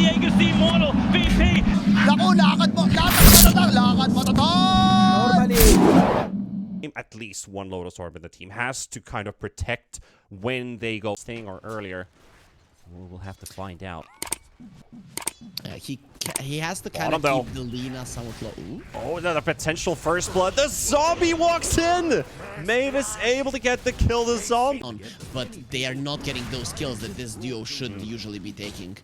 Diego si Immortal, VP. Naku, lakad mo At least one Lotus Orb in the team has to kind of protect when they go staying or earlier. We'll have to find out. He has to kind of keep the Lina somewhat low. Oh, the potential first blood. The zombie walks in! Mavis able to get the kill, the zombie. But they are not getting those kills that this duo should usually be taking.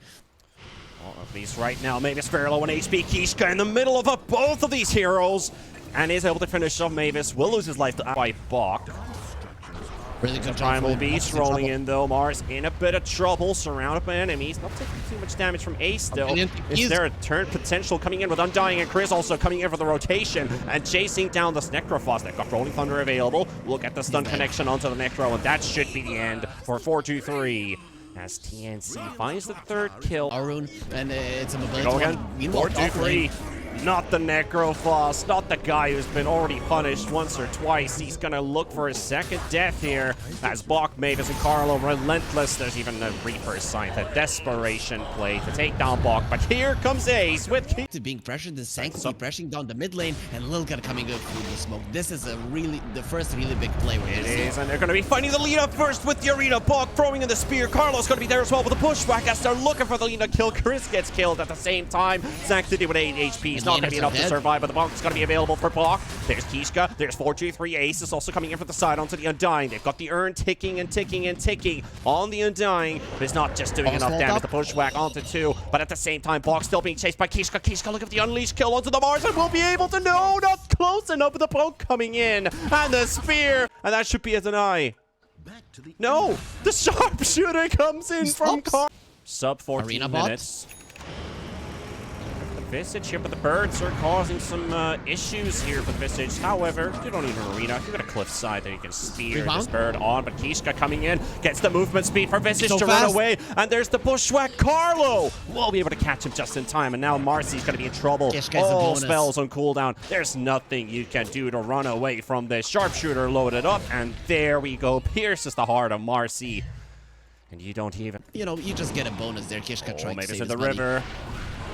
Well, at least right now, Mavis very low on HP. Kishka in the middle of both of these heroes. And is able to finish off Mavis. Will lose his life by Bok. Really good Primal Beast rolling in though. Mars in a bit of trouble, surrounded by enemies. Not taking too much damage from Ace still. Is there a turn potential coming in with Undying, and Chris also coming in for the rotation and chasing down this Necrophos. They've got Rolling Thunder available. We'll get the stun connection onto the Necro, and that should be the end for 4-2-3. As TNC finds the third kill. Arun, and it's a mobility. Go again. 4-2-3. Not the Necrophos, not the guy who's been already punished once or twice. He's gonna look for his second death here as Bok, Mavis, and Carlo relentless. There's even a Reaper's Sight, a desperation play to take down Bok. But here comes Ace with being pressured, the Sanctity pressing down the mid lane, and Lilgun coming up through the smoke. This is the first really big play. It is, and they're gonna be finding the lead up first with the arena. Bok throwing in the spear. Carlo's gonna be there as well with the pushback as they're looking for the lead to kill. Chris gets killed at the same time. Sanctity with 8 HP. He's not going to be enough to survive, but the Bok is going to be available for Bok. There's Kishka. There's 4-2-3. Ace is also coming in from the side onto the Undying. They've got the urn ticking and ticking and ticking on the Undying, but it's not just doing enough damage. The pushback onto 2, but at the same time, Bok still being chased by Kishka. Kishka, look at the Unleash kill onto the Mars, and we'll be able to no, not close enough with the Poke coming in, and the spear, and that should be a deny. No, the sharpshooter comes in from Car. Sub 14 minutes. The Visage here, but the birds are causing some issues here for the Visage. However, you don't need an arena. You've got a cliff side that you can spear this bird on, but Kishka coming in, gets the movement speed for Visage to run away, and there's the bushwhack. Carlo will be able to catch him just in time, and now Marcy's going to be in trouble. All spells on cooldown. There's nothing you can do to run away from this. Sharpshooter loaded up, and there we go. Pierces the heart of Marcy. And you don't even... You know, you just get a bonus there. Kishka trying to save in the river.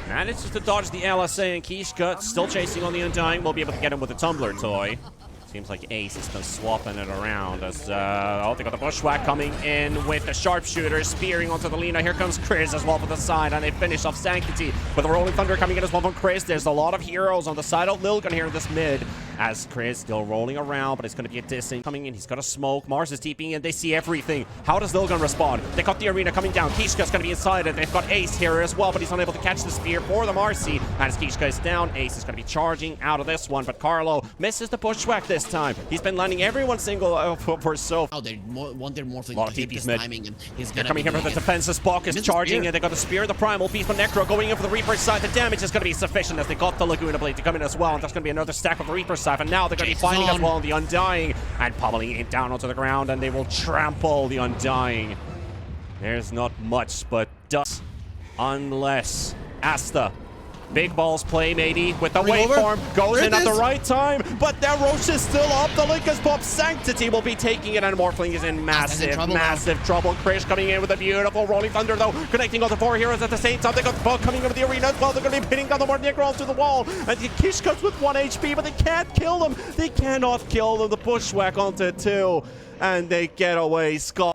Manages to dodge the LSA, and Kishka still chasing on the Undying. We'll be able to get him with a Tumbler toy. Seems like Ace has been swapping it around as, oh, they got the Bushwhack coming in with the Sharpshooter, spearing onto the Lina. Here comes Chris as well for the side, and they finish off Sanctity with the Rolling Thunder coming in as well from Chris. There's a lot of heroes on the side of Lilgun here in this mid, as Chris still rolling around, but it's going to be a dissing coming in. He's got a smoke. Mars is TPing in. They see everything. How does Lilgun respond? They got the arena coming down. Kishka's going to be inside it. They've got Ace here as well, but he's unable to catch the spear for the Marcy. As Kishka is down, Ace is going to be charging out of this one, but Carlo misses the Bushwhack this time. He's been landing everyone single for so. Oh, they want their Morphling to hit this timing, and he's gonna coming here for the defenses. Bok is charging, and they got the spear, the primal beast, but Necro going in for the Reaper's side. The damage is going to be sufficient as they got the Laguna Blade to come in as well, and there's going to be another stack of the Reaper's side, and now they're going to be finding as well on the Undying and pummeling it down onto the ground, and they will trample the Undying. There's not much but dust, unless Asta. Big balls play maybe with the waveform, goes in at the right time, but their Roche is still up. The Link is popped. Sanctity will be taking it, and Morphling is in massive trouble. Krish coming in with a beautiful Rolling Thunder though, connecting all the 4 heroes at the same time. They got Bug coming into the arena as well. They're going to be pinning down the Necro to the wall, and the Kishka's with 1 HP, but they can't kill them. They cannot kill them. The Bushwhack onto 2, and they get away scot.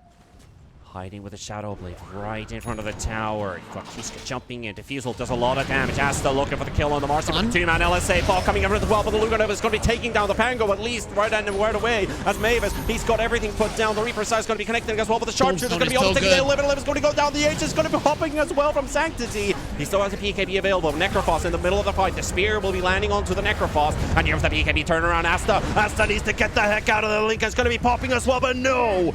Hiding with a Shadow Blade right in front of the tower. You've got Kishka jumping in. Diffusal does a lot of damage. Asta looking for the kill on the Marcy with the 2-man LSA. Ball coming in as well, but the Luganov is going to be taking down the Pango at least right away. As Mavis, he's got everything put down. The Reaper side is going to be connecting as well, but the Sharpshooter is going to be able to take it. 11 is going to go down. The H is going to be hopping as well from Sanctity. He still has a PKB available. Necrophos in the middle of the fight. The spear will be landing onto the Necrophos, and here's the PKB turnaround. Asta needs to get the heck out of the Link. It's going to be popping as well, but no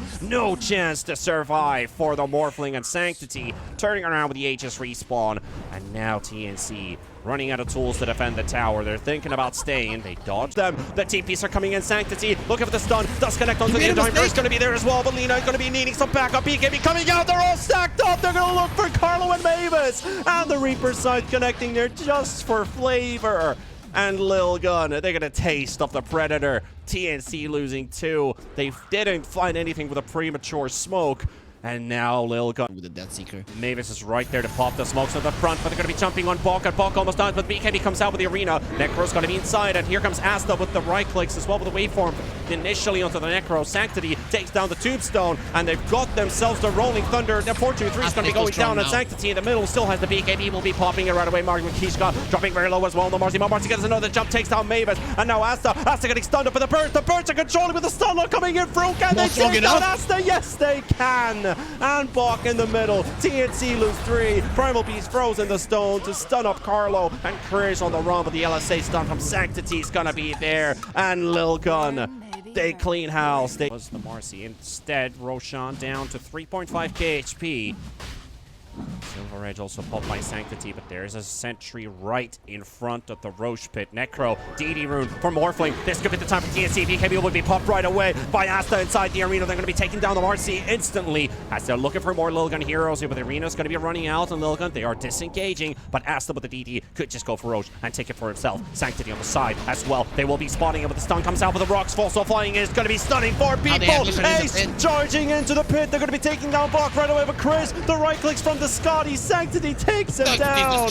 chance to survive for the Morphling, and Sanctity turning around with the Aegis respawn, and now TNC running out of tools to defend the tower. They're thinking about staying. They dodge them. The TPs are coming in. Sanctity looking for the stun. Does connect onto the Undying. Is going to be there as well, but Lina is going to be needing some backup. BKB coming out. They're all stacked up. They're going to look for Carlo and Mavis, and the Reaper side connecting there just for flavor. And Lilgun, they get a taste of the Predator. TNC losing 2. They didn't find anything with a premature smoke. And now Lilgun with the Death Seeker. Mavis is right there to pop the smokes at the front, but they're going to be jumping on Bok, and Bok almost dies, but BKB comes out with the arena. Necro's going to be inside, and here comes Asta with the right clicks as well with the waveform initially onto the Necro. Sanctity takes down the Tombstone, and they've got themselves the Rolling Thunder. The 4-2-3 is going to be going down, and Sanctity in the middle still has the BKB, will be popping it right away. Mark Kishka dropping very low as well. No Marcy. Marcy gets another jump, takes down Mavis, and now Asta getting stunned up with the burst. The burst are controlling with the stun lock coming in through. Can they take down Asta? Yes, they can. And Bok in the middle. TNC lose 3. Primal Beast frozen the stone to stun up Carlo, and Chris on the run, but the LSA stun from Sanctity is gonna be there. And Lilgun, they clean house. They was the Marcy. Instead, Roshan down to 3.5k HP. Silver Edge also popped by Sanctity, but there's a sentry right in front of the Roche pit. Necro, DD rune for Morphling. This could be the time for TNC. BKB would be popped right away by Asta inside the arena. They're going to be taking down the Marcy instantly as they're looking for more Lilgun heroes here, but the arena's going to be running out on Lilgun. They are disengaging, but Asta with the DD could just go for Roche and take it for himself. Sanctity on the side as well. They will be spotting him, but the stun comes out with the rocks fall, so flying is going to be stunning for people. Ace charging into the pit. They're going to be taking down Bok right away, but Chris, the right clicks from the Scotty. Sanctity takes him down.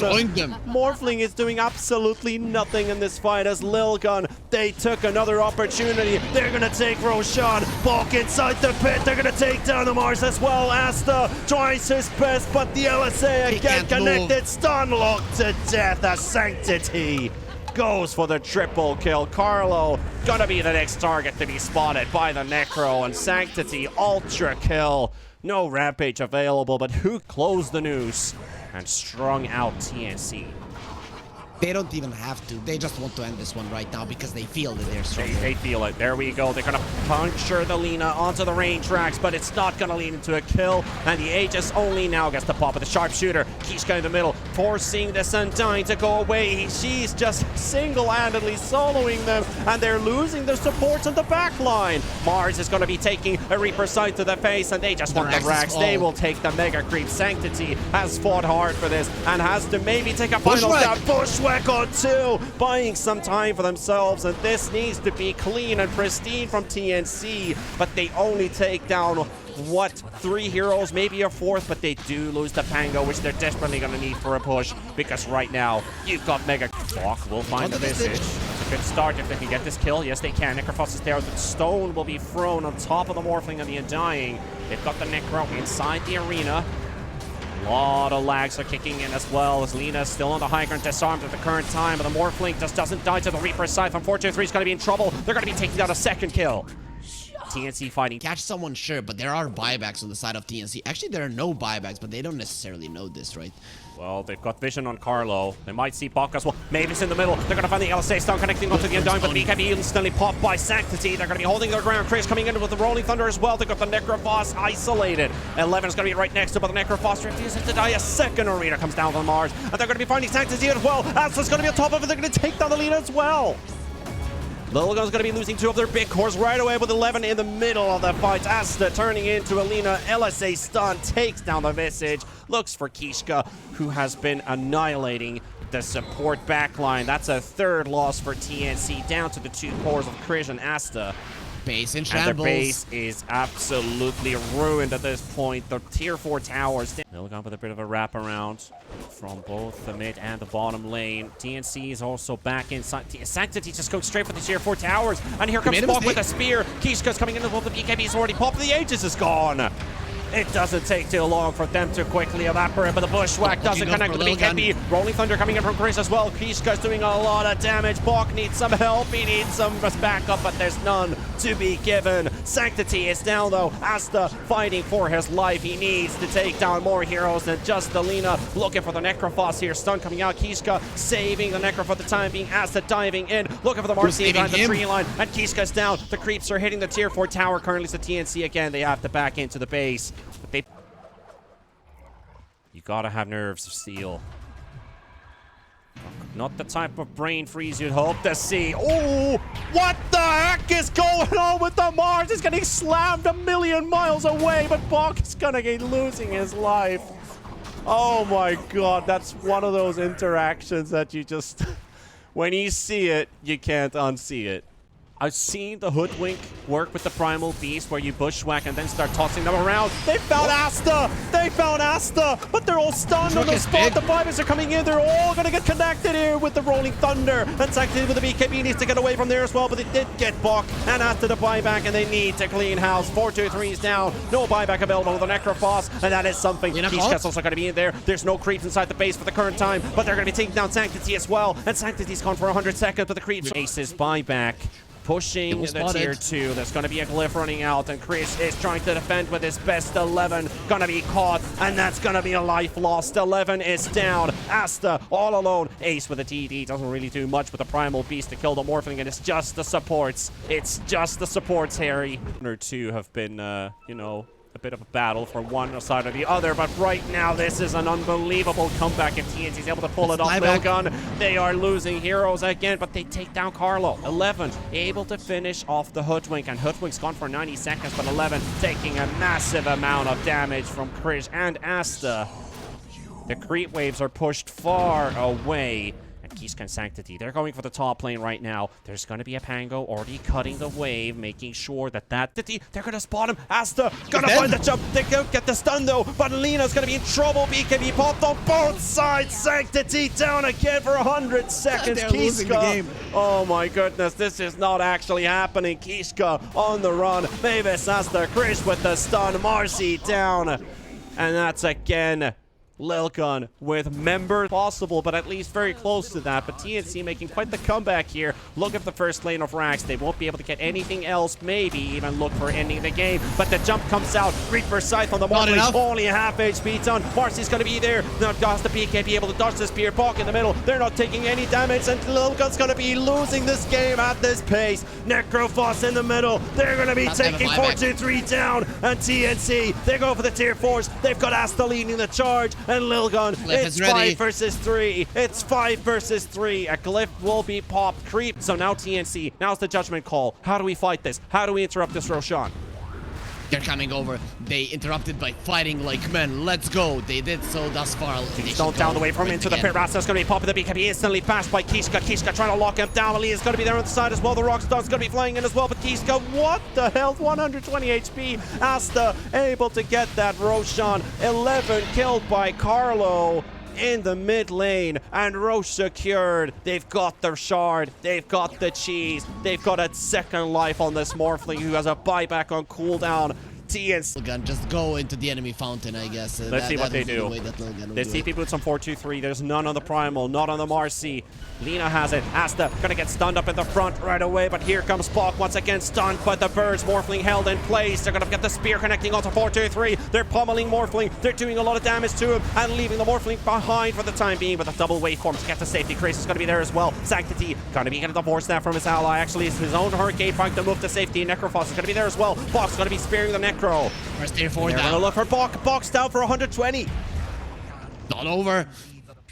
Morphling is doing absolutely nothing in this fight as Lilgun, they took another opportunity. They're going to take Roshan. Bok inside the pit. They're going to take down the Mars as well. Asta tries his best, but the LSA again connected. Stun locked to death as Sanctity goes for the triple kill. Carlo gonna be the next target to be spotted by the Necro, and Sanctity ultra kill. No Rampage available, but who closed the noose and strung out TNC? They don't even have to. They just want to end this one right now because they feel that they're strong. They feel it. There we go. They're going to puncture the Lina onto the rain tracks, but it's not going to lead into a kill. And the Aegis only now gets the pop with the sharpshooter. Kishka in the middle, forcing this Undying to go away. She's just single-handedly soloing them, and they're losing their supports on the back line. Mars is going to be taking a Reaper sight to the face, and they just want the racks. They will take the Mega Creep. Sanctity has fought hard for this and has to maybe take a final down. Bushwhack on 2, buying some time for themselves, and this needs to be clean and pristine from TNC, but they only take down, what, 3 heroes, maybe a 4th, but they do lose the Pango, which they're desperately going to need for a push, because right now, you've got Mega. Bok will find the Visage. It's a good start if they can get this kill. Yes, they can. Necrophos is there. The stone will be thrown on top of the Morphling and the Undying. They've got the Necro inside the arena. A lot of lags are kicking in as well as Lina still on the high ground, disarmed at the current time, but the Morphling just doesn't die to the Reaper's side. From 4-2-3 is going to be in trouble. They're going to be taking down a second kill. TNC fighting. Catch someone, sure, but there are buybacks on the side of TNC. Actually, there are no buybacks, but they don't necessarily know this, right? Well, they've got vision on Carlo. They might see Bok as well. Mavis in the middle. They're going to find the LSA stun connecting onto the Undying, but the BKB instantly popped by Sanctity. They're going to be holding their ground. Chris coming in with the Rolling Thunder as well. They've got the Necrophos isolated. 11 is going to be right next to, but the Necrophos refuses to die. A second arena comes down on Mars, and they're going to be finding Sanctity as well. Asta's going to be on top of it. They're going to take down the Lina as well. Lilgun's going to be losing 2 of their big cores right away with 11 in the middle of the fight. Asta turning into Alina. LSA stun takes down the Visage. Looks for Kishka, who has been annihilating the support backline. That's a 3rd loss for TNC, down to the 2 cores of Krish and Asta. Base in shambles. And their base is absolutely ruined at this point. The tier 4 towers. Lilgun with a bit of a wraparound from both the mid and the bottom lane. TNC is also back inside. Sanctity just goes straight for the tier 4 towers. And here comes Bok with a spear. Kishka's coming in as well. The BKB is already popped. The Aegis is gone. It doesn't take too long for them to quickly evaporate, but the Bushwhack doesn't connect with the BKB. Rolling Thunder coming in from Chris as well. Kishka's doing a lot of damage. Bok needs some help. He needs some backup, but there's none to be given. Sanctity is down, though. Asta fighting for his life. He needs to take down more heroes than just the Lina. Looking for the Necrophos here. Stun coming out. Kishka saving the Necro for the time being. Asta diving in. Looking for the Marcy behind the tree line. And Kishka's down. The creeps are hitting the tier 4 tower. Currently, it's the TNC again. They have to back into the base. But you gotta have nerves of steel. Not the type of brain freeze you'd hope to see. Oh, what the heck is going on with the Mars? He's getting slammed a million miles away, but Bok is gonna be losing his life. Oh my god, that's one of those interactions that you just, when you see it, you can't unsee it. I've seen the Hoodwink work with the Primal Beast where you bushwhack and then start tossing them around. They found Asta! They found Asta! But they're all stunned on the spot. The Vibers are coming in. They're all going to get connected here with the Rolling Thunder. And Sanctity with the BKB needs to get away from there as well, but they did get Bok and after the buyback, and they need to clean house. 4-2-3 is down. No buyback available with the Necrophos, and that is something. Kishka's also going to be in there. There's no creeps inside the base for the current time, but they're going to be taking down Sanctity as well. And Sanctity's gone for 100 seconds, but the creeps. Aces buyback. Pushing the tier 2. There's going to be a glyph running out, and Chris is trying to defend with his best 11. Gonna be caught, and that's gonna be a life lost. 11 is down. Asta all alone. Ace with a TD doesn't really do much with the Primal Beast to kill the Morphling, and it's just the supports. It's just the supports, Harry. One or two have been, you know, a bit of a battle for one side or the other, but right now this is an unbelievable comeback if TNC is able to pull it off. Lilgun, they are losing heroes again, but they take down Carlo. 11 able to finish off the Hoodwink, and Hoodwink's gone for 90 seconds, but 11 taking a massive amount of damage from Krish and Asta. The creep waves are pushed far away. Kishka and Sanctity, they're going for the top lane right now. There's going to be a Pango already cutting the wave, making sure that they're going to spot him. Asta gonna find the jump. They don't get the stun though, but Lena's going to be in trouble. BKB popped on both sides. Sanctity down again for 100 seconds. Kishka, oh my goodness, this is not actually happening. Kishka on the run. Mavis, Asta, Krish with the stun. Marcy down, and that's again Lilgun with member possible, but at least very close to that. But TNC making quite the comeback here. Look at the first lane of Rax. They won't be able to get anything else, maybe even look for ending the game. But the jump comes out. Reaper Scythe on the Morphling, only a half HP done. Marcy's going to be there. Not got the BKB able to dodge the spear. Bok in the middle. They're not taking any damage, and Lilgun's going to be losing this game at this pace. Necrophos in the middle. They're going to be taking 4-2-3 down, and TNC, they go for the tier 4s. They've got Asta leading the charge. And Lilgun, it's 5 versus 3. It's 5 versus 3. A glyph will be popped. Creep. So now TNC. Now's the judgment call. How do we fight this? How do we interrupt this, Roshan? They're coming over. They interrupted by fighting like men. Let's go. They did so thus far. Don't down the way from into the pit. Rasta's going to be popping the BKB. Instantly bashed by Kishka. Kishka trying to lock him down. Ali is going to be there on the side as well. The Rockstar's going to be flying in as well. But Kishka, what the hell? 120 HP. Asta able to get that. Roshan, 11 killed by Carlo in the mid lane, and Roche secured. They've got their shard, they've got the cheese, they've got a second life on this Morphling who has a buyback on cooldown. TNC just go into the enemy fountain, I guess. Let's see what they do. There's TP boots on 4-2-3. There's none on the Primal, not on the Marcy. Lena has it. Asta gonna get stunned up in the front right away, but here comes Bok once again, stunned by the birds. Morphling held in place. They're gonna get the spear connecting onto 4-2-3. They're pummeling Morphling. They're doing a lot of damage to him and leaving the Morphling behind for the time being, with a double waveform to get to safety. Chris is gonna be there as well. Sanctity gonna be getting the divorce now from his ally. Actually, it's his own Hurricane trying to move to safety. Necrophos is gonna be there as well. Bok's gonna be spearing the Necro. First tier 4 down. They're gonna look for Bok. Bok's down for 120. Not over.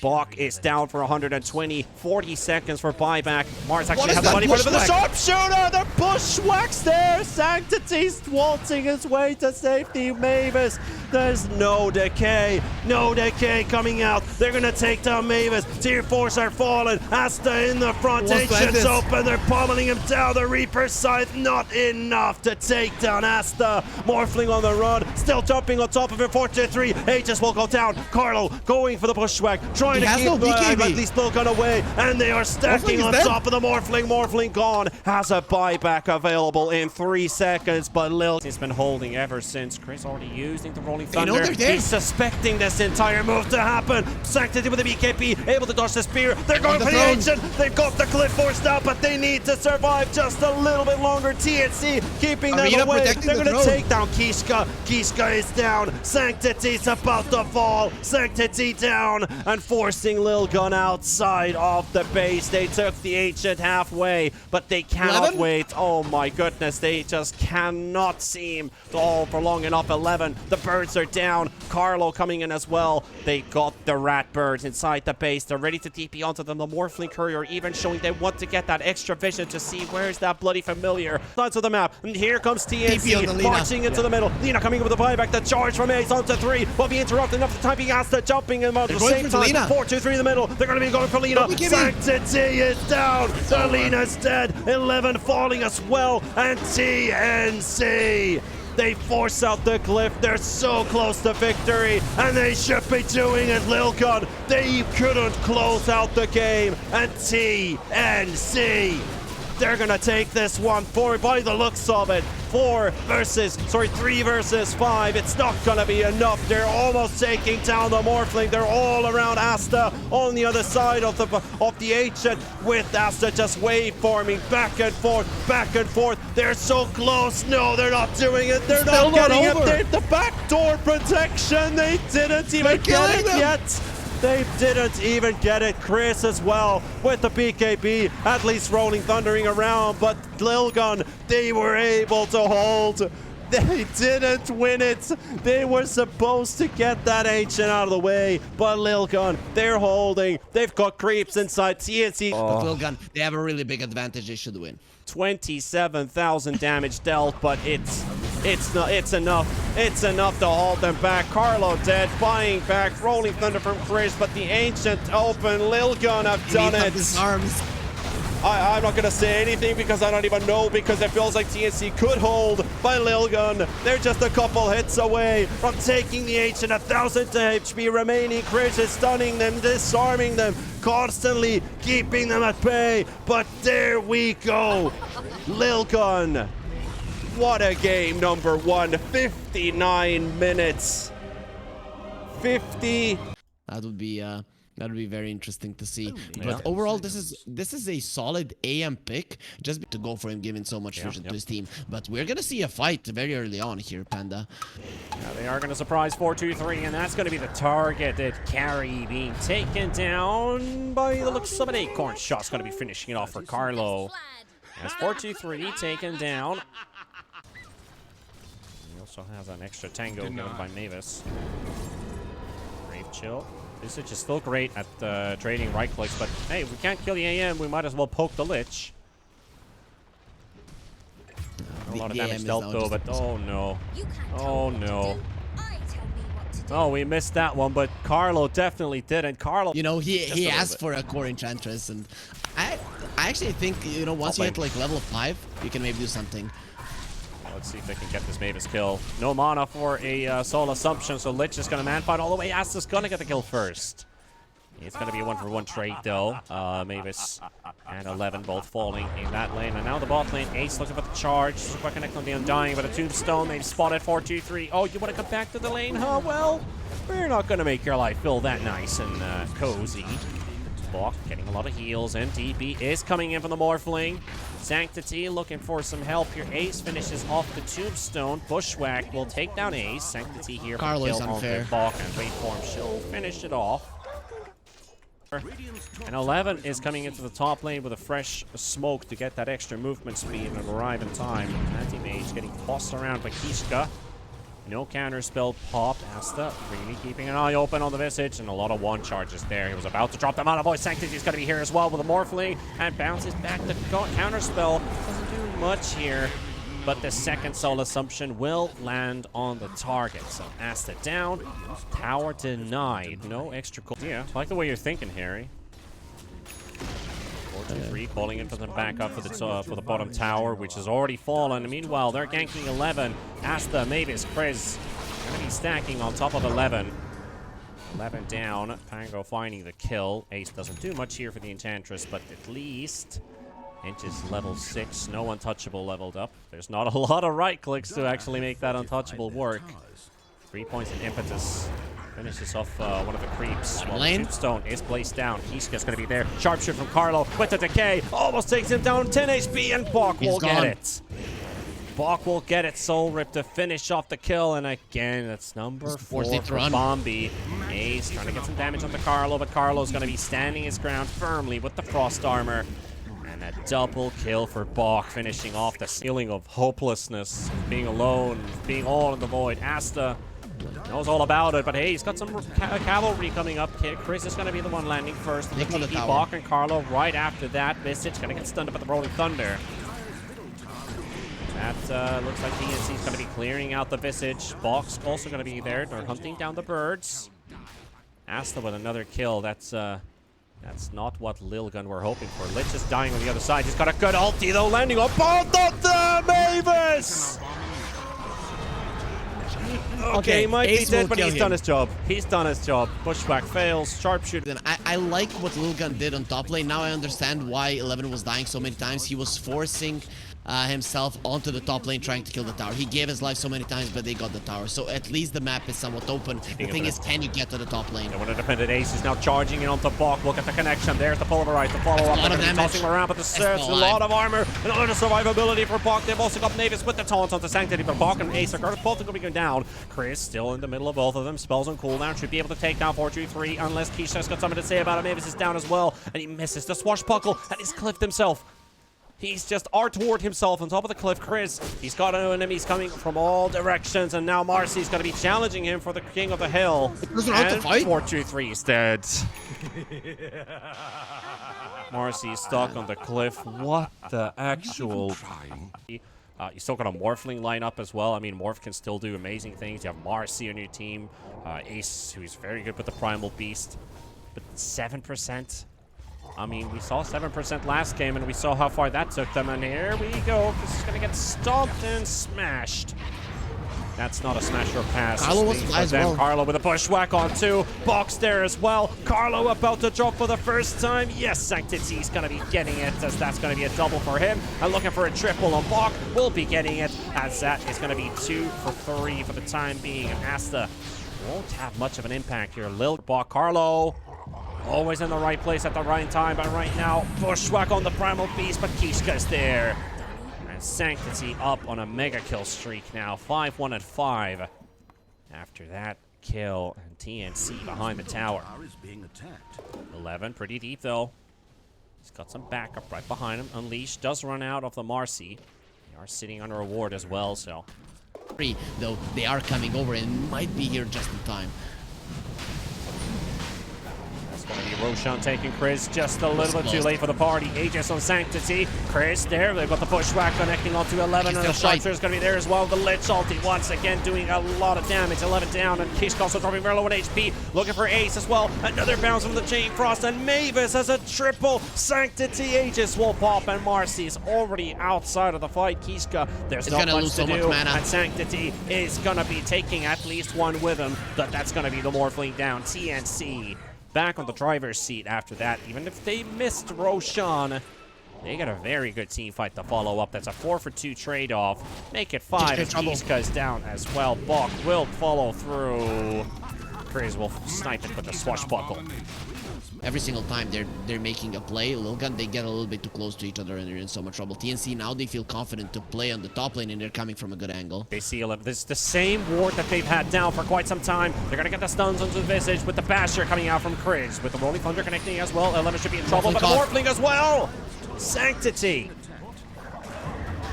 Bok is down for 120. 40 seconds for buyback. Mars actually has the money for the sharpshooter. The bushwhacks there. Sanctity's waltzing his way to safety. Mavis. There's no decay. No decay coming out. They're going to take down Mavis. Tier 4s are falling. Asta in the front. Ancient's open. They're pummeling him down. The Reaper Scythe not enough to take down Asta. Morphling on the run. Still jumping on top of him. 4-2-3. Aegis will go down. Carlo going for the bushwhack. Trying to keep at least Lilgun away. And they are stacking on top of the Morphling. Morphling gone. Has a buyback available in 3 seconds. But Lilgun's been holding ever since. Chris already using the Rolling Thunder. He's suspecting this entire move to happen. Sanctity with the BKB, able to dodge the spear. They're going for the Ancient. They've got the Cliff Force now, but they need to survive just a little bit longer. TNC keeping them away. They're going to take down Kishka. Kishka is down. Sanctity's about to fall. Sanctity down and forcing Lilgun outside of the base. They took the Ancient halfway, but they cannot wait. Oh my goodness, they just cannot seem to hold for long enough. 11. The birds are down. Carlo coming in as well. They got the rat birds inside the base. They're ready to TP onto them. The Morphling Courier even showing they want to get that extra vision to see where's that bloody familiar. Sides of the map. And here comes TNC marching into the middle. Lena coming in with a buyback. The charge from Ace onto 3 will be interrupted enough the time being Asta jumping him at the same time. Lina. 4-2-3 in the middle. They're going to be going for Lina. Sanctity is down. The Lina's dead. 11 falling as well. And TNC. They force out the glyph. They're so close to victory, and they should be doing it. Lilgun, they couldn't close out the game, and TNC, they're gonna take this one by the looks of it. 3 versus 5. It's not gonna be enough. They're almost taking down the Morphling. They're all around Asta on the other side of the ancient, with Asta just waveforming back and forth. They're so close. No, they're not doing it. They're not getting it. The backdoor protection. They didn't even get it yet. They didn't even get it. Chris as well with the BKB, at least rolling thundering around, but Lilgun, they were able to hold. They didn't win it. They were supposed to get that ancient out of the way, but Lilgun, they're holding. They've got creeps inside TNC. But Lilgun, they have a really big advantage. They should win. 27,000 damage dealt, but it's enough. It's enough to hold them back. Carlo dead, buying back, rolling thunder from Chris, but the ancient open. Lilgun have done it. His arms. I'm not gonna say anything because I don't even know, because it feels like TNC could hold by Lilgun. They're just a couple hits away from taking the ancient. 1,000 HP remaining. Chris is stunning them, disarming them, constantly keeping them at bay. But there we go. Lilgun. What a game, number 1. 59 minutes. 50. That would be very interesting to see. But overall, this is a solid AM pick, just to go for him, giving so much vision to his team. But we're gonna see a fight very early on here, Panda. Yeah, they are gonna surprise 4-2-3, and that's gonna be the targeted carry being taken down by the looks of an acorn shot's gonna be finishing it off for Carlo. As 4-2-3 taken down. He also has an extra tango given by Mavis. Brave chill. This is just still great at trading right clicks, but hey, if we can't kill the AM, we might as well poke the Lich. A lot of damage dealt though, but oh no. Oh no. Oh, we missed that one, but Carlo definitely didn't. Carlo, you know, he asked for a core enchantress, and I actually think, you know, once you hit like level 5, you can maybe do something. Let's see if they can get this Mavis kill. No mana for a Soul Assumption, so Lich is going to manfight all the way. Asta's going to get the kill first. It's going to be a 1-for-1 trade, though. Mavis and 11 both falling in that lane. And now the bot lane. Ace looking for the charge. Super connect on the Undying, but a Tombstone. They've spotted 4-2-3. Oh, you want to come back to the lane, huh? Well, we're not going to make your life feel that nice and cozy. Bok getting a lot of heals, and DP is coming in from the Morphling. Sanctity looking for some help here. Ace finishes off the Tombstone. Bushwhack will take down Ace. Sanctity here for Carlo's kill unfair. on the Bok, and wait for him. She'll finish it off. And 11 is coming into the top lane with a fresh smoke to get that extra movement speed and arrive in time. Anti-Mage getting tossed around by Kishka. No counter spell popped. Asta really keeping an eye open on the Visage, and a lot of one charges there. He was about to drop them out of voice. Sanctity's going to be here as well with a Morphling, and bounces back. The counter spell doesn't do much here, but the second Soul Assumption will land on the target. So Asta down, tower denied. No extra cool. Yeah, I like the way you're thinking, Harry. 4-2-3 calling in for them back up for the bottom tower, which has already fallen. Meanwhile, they're ganking 11. Asta, Mavis, Chris going to be stacking on top of 11. 11 down. Pango finding the kill. Ace doesn't do much here for the Enchantress, but at least Inch is level 6. No untouchable leveled up. There's not a lot of right clicks to actually make that untouchable work. 3 points in impetus. Finishes off one of the creeps. While the Tombstone is placed down. Kishka's going to be there. Sharpshoot from Carlo with the decay. Almost takes him down. 10 HP, and Bok will get it. Bok will get it. Soul Rip to finish off the kill. And again, that's number 4 for Bombi. Ace trying to get some damage onto Carlo, but Carlo's going to be standing his ground firmly with the Frost Armor. And a double kill for Bok, finishing off the feeling of hopelessness, being alone, being all in the void. Asta knows all about it, but hey, he's got some cavalry coming up. Chris is going to be the one landing first. Bok and Carlo right after that. Visage going to get stunned up at the Rolling Thunder. That looks like TNC is going to be clearing out the Visage. Bok's also going to be there. They're hunting down the birds. Asta with another kill. That's not what Lilgun were hoping for. Lich is dying on the other side. He's got a good ulti though, landing on both of them. Mavis! Okay, he might be dead, but he's done his job. He's done his job. Pushback fails. Sharpshooter. I like what Lilgun did on top lane. Now I understand why 11 was dying so many times. He was forcing himself onto the top lane trying to kill the tower. He gave his life so many times, but they got the tower. So at least the map is somewhat open. The thing is, can you get to the top lane? They want to defend it. Ace is now charging in onto Bok. Look at the connection. There's the pulverize, the follow-up. They're going to be tossing around, but the surge, a lot of armor, and a lot of survivability for Bok. They've also got Mavis with the taunt onto Sanctity, but Bok and Ace are both going to be going down. Chris still in the middle of both of them. Spells on cooldown. Should be able to take down 4-2-3 unless Keisha's got something to say about it. Mavis is down as well, and he misses the swashbuckle, and he's cliffed himself. He's just R-toward himself on top of the cliff. Chris, he's got enemies coming from all directions, and now Marcy's going to be challenging him for the King of the Hill. And 4-2-3 is dead. Marcy is stuck on the cliff. What the actual... You still got a Morphling lineup as well. I mean, Morph can still do amazing things. You have Marcy on your team. Ace, who's very good with the Primal Beast. But 7%? I mean, we saw 7% last game, and we saw how far that took them. And here we go. This is going to get stomped and smashed. That's not a smash or pass. Carlo was as well. Carlo with a bushwhack on two. Box there as well. Carlo about to drop for the first time. Yes, Sanctity's going to be getting it, as that's going to be a double for him. And looking for a triple on Bok. Will be getting it, as that is going to be 2 for 3 for the time being. And Asta won't have much of an impact here. Bok, Carlo. Always in the right place at the right time, but right now, bushwhack on the Primal Beast, but Kishka's there. And Sanctity up on a mega kill streak now, 5-1 at 5. After that kill, and TNC behind the tower. 11, pretty deep though. He's got some backup right behind him. Unleash does run out of the Marcy. They are sitting under a ward as well, so. Though they are coming over and might be here just in time. It's going to be Roshan taking Chris just a little bit too late for the party. Aegis on Sanctity. Chris there. They've got the bushwhack connecting onto 11, and the Sharpshooter is going to be there as well. The Lich ulti once again doing a lot of damage. 11 down, and Kish also dropping very low in HP. Looking for Ace as well. Another bounce from the Chain Frost, and Mavis has a triple. Sanctity Aegis will pop, and Marcy's already outside of the fight. Kishka, there's not much to do, and Sanctity is going to be taking at least one with him. But that's going to be the Morphling down. TNC back on the driver's seat after that. Even if they missed Roshan, they got a very good team fight to follow up. That's a 4-for-2 trade-off. Make it 5 as Kishka's down as well. Bok will follow through. Chris will snipe it with the swashbuckle. Every single time they're making a play, Lilgun, they get a little bit too close to each other and they're in so much trouble. TNC now they feel confident to play on the top lane and they're coming from a good angle. They see 11. This is the same ward that they've had down for quite some time. They're going to get the stuns onto the Visage with the Basher coming out from Chris. With the Rolling Thunder connecting as well. 11 should be in trouble, but the Morphling as well! Sanctity!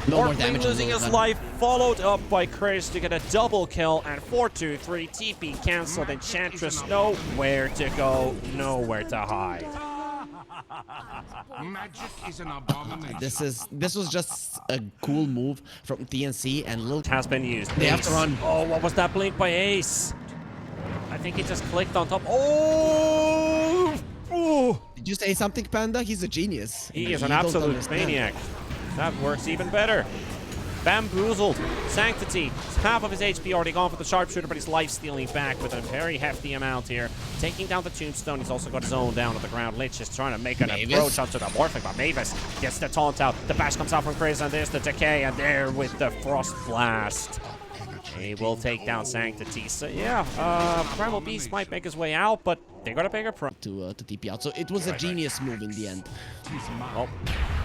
No more damage. Losing his life, followed up by Chris to get a double kill, and 4-2-3 TP cancelled. Enchantress nowhere to go, nowhere to hide. Magic is an abomination. This was just a cool move from TNC, and Lil has been used. They have to run. Oh, what was that blink by Ace? I think he just clicked on top. Oh! Ooh. Did you say something, Panda? He's a genius. He is an absolute maniac. That works even better. Bamboozled. Sanctity. Half of his HP already gone for the Sharpshooter, but he's life-stealing back with a very hefty amount here. Taking down the Tombstone. He's also got his own down on the ground. Lich is trying to make an approach onto the Morphling, but Mavis gets the taunt out. The bash comes out from Chris, and there's the decay, and there with the Frost Blast. He will take down Sanctity. So yeah, Primal Beast might make his way out, but they got a bigger pro to TP out. So it was a genius move in the end. Oh,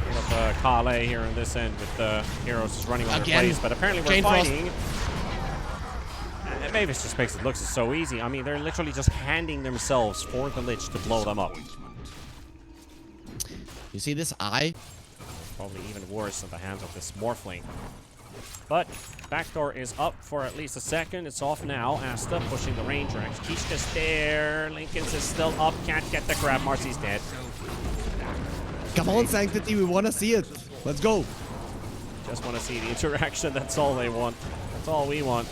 we have Kale here on this end with the heroes just running on their place, but apparently we're fighting. Mavis just makes it look so easy. I mean, they're literally just handing themselves for the Lich to blow them up. You see this eye? Probably even worse in the hands of this Morphling. But backdoor is up for at least a second. It's off now. Asta pushing the Ranger. Kishka's there. Lincoln's is still up. Can't get the grab. Marcy's dead. Come on, Sanctity. We want to see it. Let's go. Just want to see the interaction. That's all they want. That's all we want.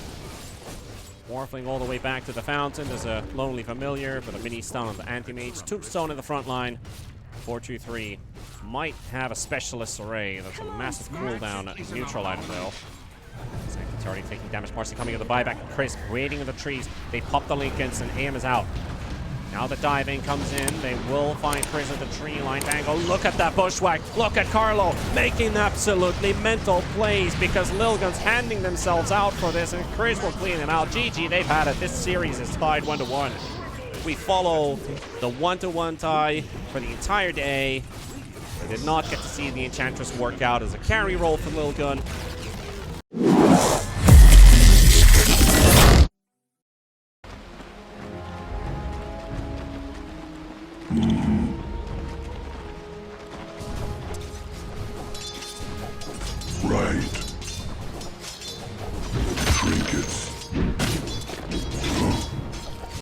Morphling all the way back to the fountain. There's a Lonely Familiar for the mini stun on the anti-mage. Tombstone in the front line. 4-2-3 might have a specialist array. That's a massive cooldown neutral item though. It's already taking damage. Marcy coming in the buyback. Chris waiting in the trees. They pop the Lincolns and AM is out. Now the diving comes in. They will find Chris at the tree line. Bango, look at that bushwhack. Look at Carlo making absolutely mental plays because Lilgun's handing themselves out for this and Chris will clean him out. GG, they've had it. This series is tied 1-1. We follow the 1-1 tie for the entire day. We did not get to see the Enchantress work out as a carry role for Lilgun.